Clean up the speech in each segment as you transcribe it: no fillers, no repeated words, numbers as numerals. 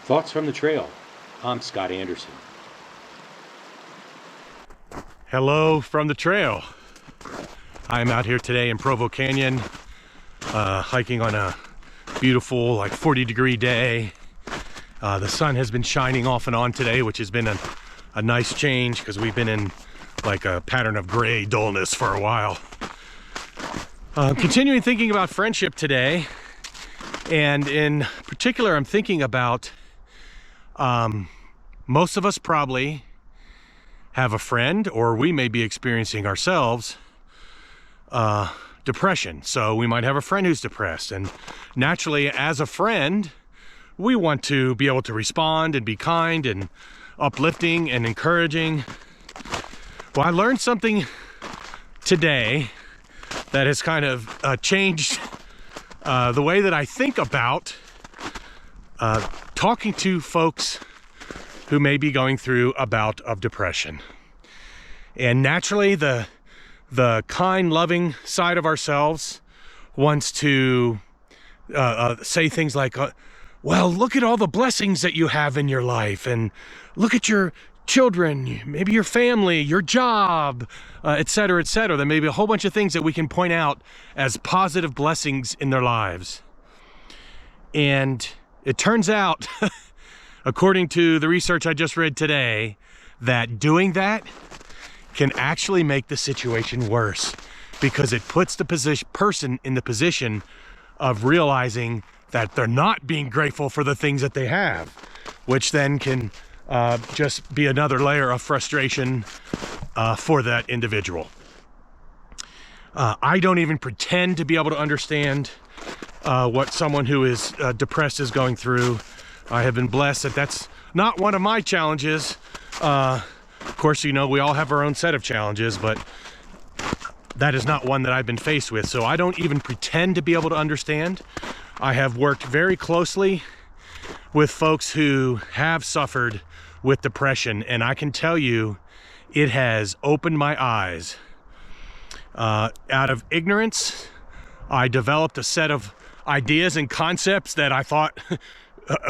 Thoughts from the trail. I'm Scott Anderson. Hello from the trail. I'm out here today in Provo Canyon, hiking on a beautiful, like 40-degree day. The sun has been shining off and on today, which has been a nice change because we've been in like a pattern of gray dullness for a while. Continuing thinking about friendship today, and in particular, I'm thinking about most of us probably have a friend, or we may be experiencing ourselves depression. So we might have a friend who's depressed, and naturally, as a friend, we want to be able to respond and be kind and uplifting and encouraging. Well, I learned something today that has kind of changed the way that I think about talking to folks who may be going through a bout of depression. And naturally, the kind, loving side of ourselves wants to say things like, well, look at all the blessings that you have in your life, and look at your children, maybe your family, your job, et cetera, et cetera. There may be a whole bunch of things that we can point out as positive blessings in their lives. And it turns out, according to the research I just read today, that doing that can actually make the situation worse, because it puts the person in the position of realizing that they're not being grateful for the things that they have, which then can just be another layer of frustration for that individual. I don't even pretend to be able to understand what someone who is depressed is going through. I have been blessed that that's not one of my challenges. Of course, you know, we all have our own set of challenges, but that is not one that I've been faced with. So I don't even pretend to be able to understand. I have worked very closely with folks who have suffered with depression, and I can tell you it has opened my eyes. Out of ignorance, I developed a set of ideas and concepts that I thought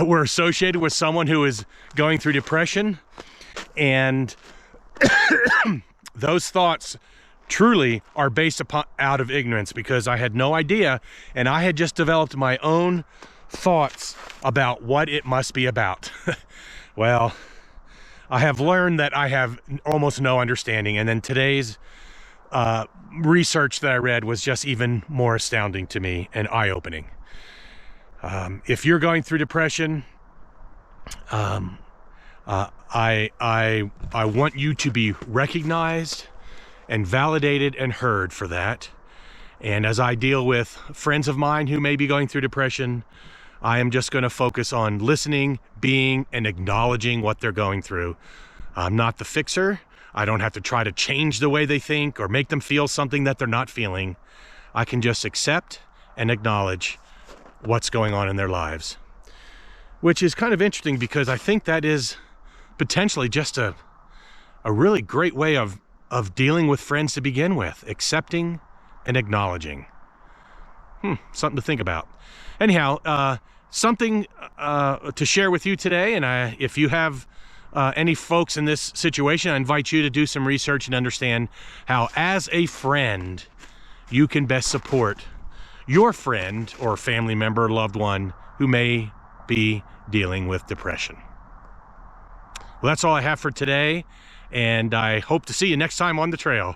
were associated with someone who is going through depression, and those thoughts truly are based upon out of ignorance, because I had no idea, and I had just developed my own thoughts about what it must be about. Well, I have learned that I have almost no understanding, and then today's research that I read was just even more astounding to me and eye-opening. If you're going through depression, I want you to be recognized and validated and heard for that. And as I deal with friends of mine who may be going through depression, I am just going to focus on listening, being, and acknowledging what they're going through. I'm not the fixer. I don't have to try to change the way they think or make them feel something that they're not feeling. I can just accept and acknowledge what's going on in their lives, which is kind of interesting, because I think that is potentially just a really great way of dealing with friends to begin with, accepting and acknowledging. Something to think about. Anyhow, something to share with you today, and if you have any folks in this situation, I invite you to do some research and understand how, as a friend, you can best support your friend or family member, loved one who may be dealing with depression. Well, that's all I have for today, and I hope to see you next time on the trail.